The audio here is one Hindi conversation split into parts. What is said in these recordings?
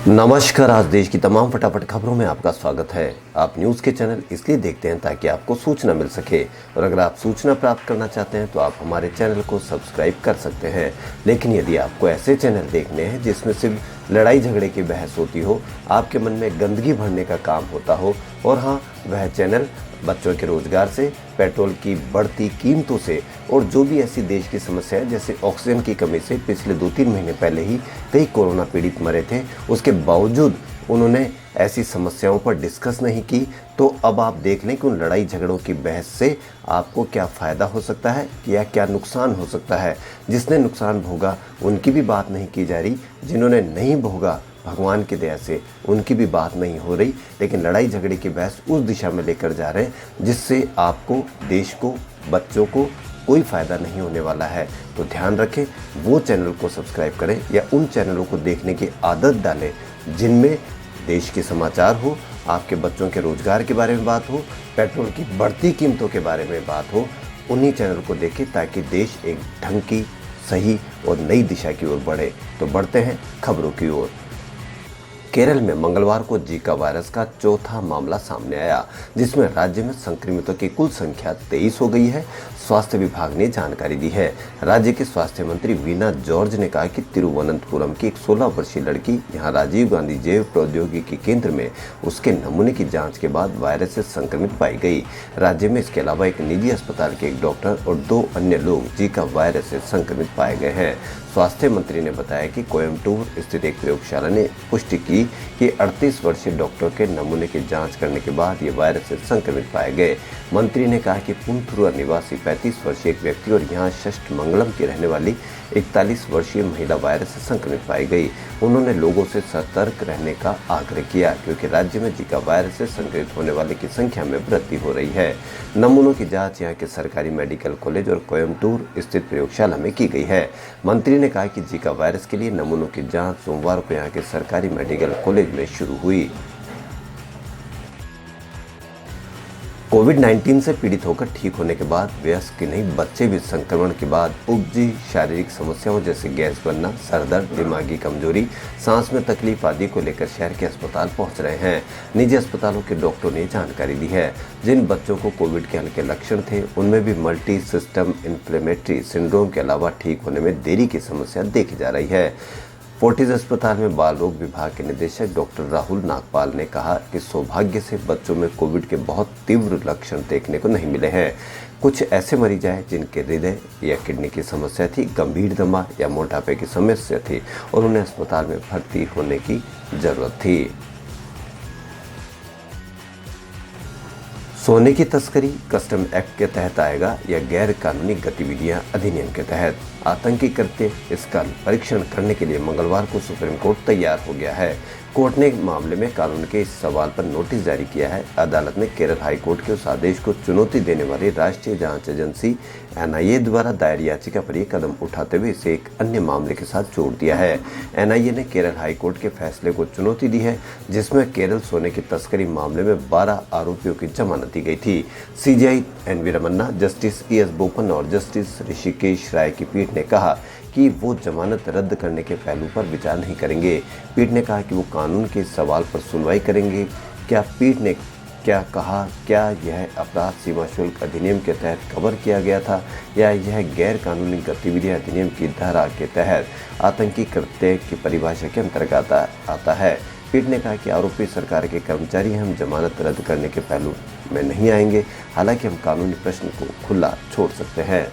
नमस्कार। आज देश की तमाम फटाफट खबरों में आपका स्वागत है। आप न्यूज़ के चैनल इसलिए देखते हैं ताकि आपको सूचना मिल सके, और अगर आप सूचना प्राप्त करना चाहते हैं तो आप हमारे चैनल को सब्सक्राइब कर सकते हैं। लेकिन यदि आपको ऐसे चैनल देखने हैं जिसमें सिर्फ लड़ाई झगड़े की बहस होती हो, आपके मन में गंदगी भरने का काम होता हो, और हाँ, वह चैनल बच्चों के रोजगार से, पेट्रोल की बढ़ती कीमतों से और जो भी ऐसी देश की समस्या है जैसे ऑक्सीजन की कमी से पिछले 2-3 महीने पहले ही कई कोरोना पीड़ित मरे थे, उसके बावजूद उन्होंने ऐसी समस्याओं पर डिस्कस नहीं की। तो अब आप देख लें कि उन लड़ाई झगड़ों की बहस से आपको क्या फ़ायदा हो सकता है या क्या नुकसान हो सकता है। जिसने नुकसान भोगा उनकी भी बात नहीं की जा रही, जिन्होंने नहीं भोगा भगवान की दया से उनकी भी बात नहीं हो रही, लेकिन लड़ाई झगड़े की बहस उस दिशा में लेकर जा रहे हैं जिससे आपको, देश को, बच्चों को कोई फ़ायदा नहीं होने वाला है। तो ध्यान रखें, वो चैनल को सब्सक्राइब करें या उन चैनलों को देखने की आदत डालें जिनमें देश के समाचार हो, आपके बच्चों के रोजगार के बारे में बात हो, पेट्रोल की बढ़ती कीमतों के बारे में बात हो। उन्हीं चैनल को देखें ताकि देश एक ढंग की, सही और नई दिशा की ओर बढ़े। तो बढ़ते हैं खबरों की ओर। केरल में मंगलवार को जीका वायरस का चौथा मामला सामने आया, जिसमें राज्य में संक्रमितों की कुल संख्या 23 हो गई है। स्वास्थ्य विभाग ने जानकारी दी है। राज्य के स्वास्थ्य मंत्री वीना जॉर्ज ने कहा कि तिरुवनंतपुरम की एक 16 वर्षीय लड़की यहां राजीव गांधी जैव प्रौद्योगिकी केंद्र में उसके नमूने की जांच के बाद वायरस से संक्रमित पाई गई। राज्य में इसके अलावा एक निजी अस्पताल के एक डॉक्टर और 2 अन्य लोग जीका वायरस से संक्रमित पाए गए हैं। स्वास्थ्य मंत्री ने बताया कि कोयम्बटूर स्थित एक प्रयोगशाला ने पुष्टि की कि 38 वर्षीय डॉक्टर के नमूने की जांच करने के बाद ये वायरस से संक्रमित पाए गए। मंत्री ने कहा कि पुंथुरा निवासी 35 वर्षीय एक व्यक्ति और यहाँ षष्ठमंगलम की रहने वाली 41 वर्षीय महिला वायरस से संक्रमित पाई गई। उन्होंने लोगों से सतर्क रहने का आग्रह किया क्योंकि राज्य में जीका वायरस से संक्रमित होने वाले की संख्या में वृद्धि हो रही है। नमूनों की जांच यहाँ के सरकारी मेडिकल कॉलेज और कोयम्बटूर स्थित प्रयोगशाला में की गई है। मंत्री ने कहा कि जीका वायरस के लिए नमूनों की जांच सोमवार को यहाँ के सरकारी मेडिकल कॉलेज में शुरू हुई। कोविड-19 से पीड़ित होकर ठीक होने के बाद वयस्क के नहीं, बच्चे भी संक्रमण के बाद उपजी शारीरिक समस्याओं जैसे गैस बनना, सर दर्द, दिमागी कमजोरी, सांस में तकलीफ आदि को लेकर शहर के अस्पताल पहुंच रहे हैं। निजी अस्पतालों के डॉक्टरों ने जानकारी दी है। जिन बच्चों को कोविड के हल्के लक्षण थे उनमें भी मल्टी सिस्टम इन्फ्लेमेटरी सिंड्रोम के अलावा ठीक होने में देरी की समस्या देखी जा रही है। फोर्टिस अस्पताल में बाल रोग विभाग के निदेशक डॉक्टर राहुल नागपाल ने कहा कि सौभाग्य से बच्चों में कोविड के बहुत तीव्र लक्षण देखने को नहीं मिले हैं। कुछ ऐसे मरीज आए जिनके हृदय या किडनी की समस्या थी, गंभीर दमा या मोटापे की समस्या थी और उन्हें अस्पताल में भर्ती होने की जरूरत थी। सोने की तस्करी कस्टम एक्ट के तहत आएगा या गैर कानूनी गतिविधियां अधिनियम के तहत? आतंकी कृत्य, इसका परीक्षण करने के लिए मंगलवार को सुप्रीम कोर्ट तैयार हो गया है। कोर्ट ने मामले में कानून के इस सवाल पर नोटिस जारी किया है। अदालत ने केरल हाई कोर्ट के उस आदेश को चुनौती देने वाली राष्ट्रीय जांच एजेंसी NIA द्वारा दायर याचिका पर यह कदम उठाते हुए इसे एक अन्य मामले के साथ जोड़ दिया है। NIA ने केरल हाई कोर्ट के फैसले को चुनौती दी है जिसमें केरल सोने की तस्करी मामले में 12 आरोपियों की जमानत दी गई थी। CJI NV Ramanna, justice ES Bopanna और जस्टिस ऋषिकेश राय की पीठ ने कहा कि वो जमानत रद्द करने के पहलू पर विचार नहीं करेंगे। पीठ ने कहा कि वो कानून के सवाल पर सुनवाई करेंगे। पीठ ने क्या कहा, क्या यह अपराध सीमा शुल्क अधिनियम के तहत कवर किया गया था या यह गैर कानूनी गतिविधियां अधिनियम की धारा के तहत आतंकी कृत्य की परिभाषा के अंतर्गत आता है। पीठ ने कहा कि आरोपी सरकार के कर्मचारी हैं, हम जमानत रद्द करने के पहलू में नहीं आएंगे, हालांकि हम कानूनी प्रश्न को खुला छोड़ सकते हैं।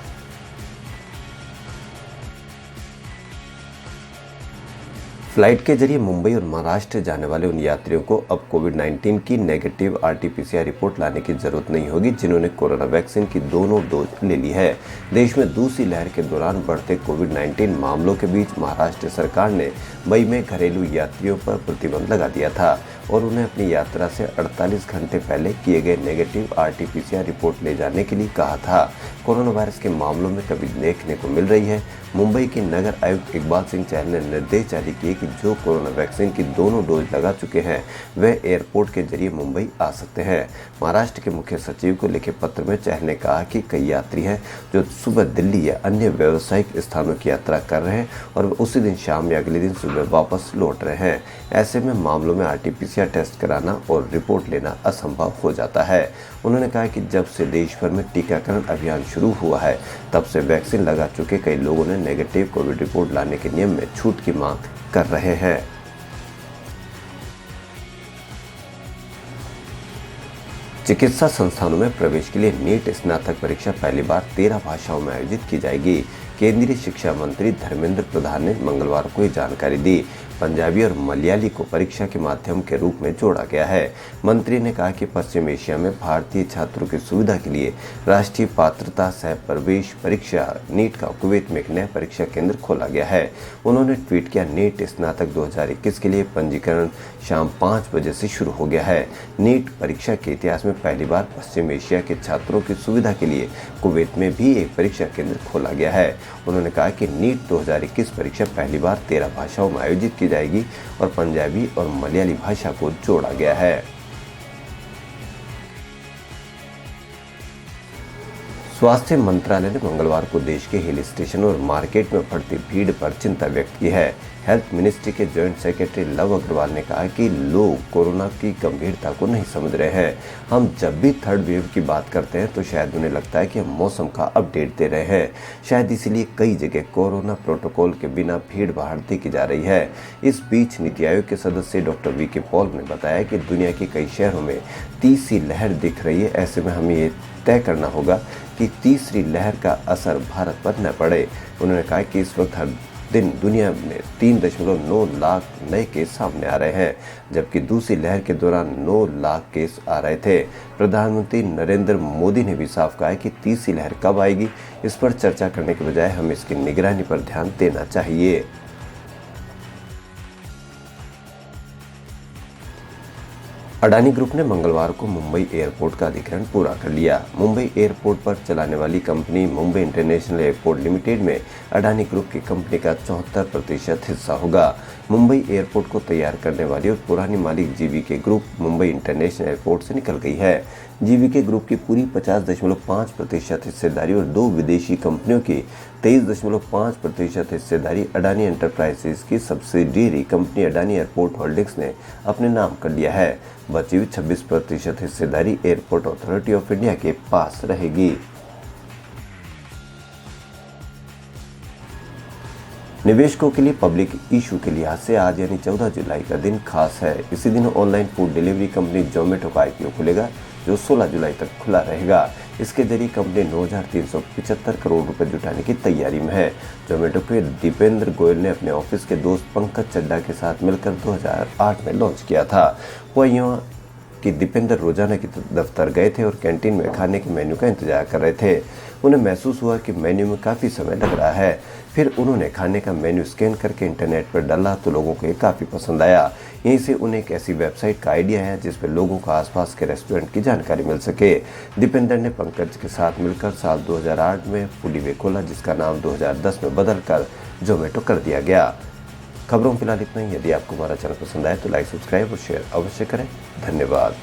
फ्लाइट के जरिए मुंबई और महाराष्ट्र जाने वाले उन यात्रियों को अब कोविड-19 की नेगेटिव RT-PCR रिपोर्ट लाने की जरूरत नहीं होगी जिन्होंने कोरोना वैक्सीन की दोनों डोज ले ली है। देश में दूसरी लहर के दौरान बढ़ते कोविड-19 मामलों के बीच महाराष्ट्र सरकार ने मई में घरेलू यात्रियों पर प्रतिबंध लगा दिया था। और उन्हें अपनी यात्रा से 48 घंटे पहले किए गए नेगेटिव RT-PCR रिपोर्ट ले जाने के लिए कहा था। कोरोना वायरस के मामलों में कमी देखने को मिल रही है। मुंबई के नगर आयुक्त इकबाल सिंह चहल ने निर्देश जारी किए कि जो कोरोना वैक्सीन की दोनों डोज लगा चुके हैं वे एयरपोर्ट के जरिए मुंबई आ सकते हैं। महाराष्ट्र के मुख्य सचिव को लिखे पत्र में चहल ने कहा कि कई यात्री हैं जो सुबह दिल्ली या अन्य व्यावसायिक स्थानों की यात्रा कर रहे हैं और उसी दिन शाम या अगले दिन सुबह वापस लौट रहे हैं। ऐसे में मामलों में RT-PCR टेस्ट कराना और रिपोर्ट लेना असंभव हो जाता है। उन्होंने कहा कि जब से देश भर में टीकाकरण अभियान शुरू हुआ है तब से वैक्सीन लगा चुके कई लोगों ने नेगेटिव कोविड रिपोर्ट लाने के नियम में छूट की मांग कर रहे हैं। चिकित्सा संस्थानों में प्रवेश के लिए नीट स्नातक परीक्षा पहली बार 13 भाषाओं में आयोजित की जाएगी। केंद्रीय शिक्षा मंत्री धर्मेंद्र प्रधान ने मंगलवार को ये जानकारी दी। पंजाबी और मलयाली को परीक्षा के माध्यम के रूप में जोड़ा गया है। मंत्री ने कहा कि पश्चिम एशिया में भारतीय छात्रों की सुविधा के लिए राष्ट्रीय पात्रता सह प्रवेश परीक्षा नीट का कुवैत में एक नया परीक्षा केंद्र खोला गया है। उन्होंने ट्वीट किया, नीट स्नातक 2021 के लिए पंजीकरण शाम 5 बजे से शुरू हो गया है। नीट परीक्षा के इतिहास में पहली बार पश्चिम एशिया के छात्रों की सुविधा के लिए कुवैत में भी एक परीक्षा केंद्र खोला गया है। उन्होंने कहा कि नीट 2021 परीक्षा पहली बार 13 भाषाओं में आयोजित की जाएगी और पंजाबी और मलयाली भाषा को जोड़ा गया है। स्वास्थ्य मंत्रालय ने मंगलवार को देश के हिल स्टेशन और मार्केट में बढ़ती भीड़ पर चिंता व्यक्त की है। हेल्थ मिनिस्ट्री के जॉइंट सेक्रेटरी लव अग्रवाल ने कहा कि लोग कोरोना की गंभीरता को नहीं समझ रहे हैं। हम जब भी थर्ड वेव की बात करते हैं तो शायद उन्हें लगता है कि हम मौसम का अपडेट दे रहे हैं। शायद इसीलिए कई जगह कोरोना प्रोटोकॉल के बिना भीड़ भाड़ देखी जा रही है। इस बीच नीति आयोग के सदस्य डॉक्टर वी.के. पॉल ने बताया कि दुनिया के कई शहरों में तीसरी लहर दिख रही है। ऐसे में हमें ये तय करना होगा कि तीसरी लहर का असर भारत पर न पड़े। उन्होंने कहा कि इस वक्त हर दिन दुनिया में 3.9 लाख नए केस सामने आ रहे हैं, जबकि दूसरी लहर के दौरान 9 लाख केस आ रहे थे। प्रधानमंत्री नरेंद्र मोदी ने भी साफ कहा है कि तीसरी लहर कब आएगी, इस पर चर्चा करने के बजाय हमें इसकी निगरानी पर ध्यान देना चाहिए। अडानी ग्रुप ने मंगलवार को मुंबई एयरपोर्ट का अधिग्रहण पूरा कर लिया। मुंबई एयरपोर्ट पर चलाने वाली company Mumbai international airport limited में अडानी ग्रुप की कंपनी का 74% हिस्सा होगा। मुंबई एयरपोर्ट को तैयार करने वाली और पुरानी मालिक GVK group Mumbai international airport से निकल गई है। जीवीके ग्रुप की पूरी 50.5% हिस्सेदारी और 2 विदेशी कंपनियों की 23.5% हिस्सेदारी अडानी एंटरप्राइजेज की subsidiary company Adani airport holdings ने अपने नाम कर लिया है। बची हुई 26% हिस्सेदारी एयरपोर्ट अथॉरिटी ऑफ इंडिया के पास रहेगी। निवेशकों के लिए पब्लिक इशू के लिहाज से आज यानी 14 जुलाई का दिन खास है। इसी दिन online food delivery company Zomato का IPO खुलेगा, जो 16 जुलाई तक खुला रहेगा। इसके जरिए कंपनी 9,375 करोड़ रुपए जुटाने की तैयारी में है। जोमेटो के दीपेंद्र गोयल ने अपने ऑफिस के दोस्त पंकज चड्ढा के साथ मिलकर 2008 में लॉन्च किया था। वह यहाँ कि दीपेंद्र रोजाना की दफ्तर गए थे और कैंटीन में खाने के मेन्यू का इंतजार कर रहे थे। उन्हें महसूस हुआ कि मेन्यू में काफ़ी समय लग रहा है। फिर उन्होंने खाने का मेन्यू स्कैन करके इंटरनेट पर डाला तो लोगों को ये काफ़ी पसंद आया। यहीं से उन्हें एक ऐसी वेबसाइट का आइडिया है जिस पर लोगों को आसपास के रेस्टोरेंट की जानकारी मिल सके। दीपेंद्र ने पंकज के साथ मिलकर साल 2008 में फूडीवे खोला, जिसका नाम 2010 में बदलकर जोमेटो कर दिया गया। खबरों फिलहाल इतना ही। यदि आपको हमारा चैनल पसंद आए तो लाइक, सब्सक्राइब और शेयर अवश्य करें। धन्यवाद।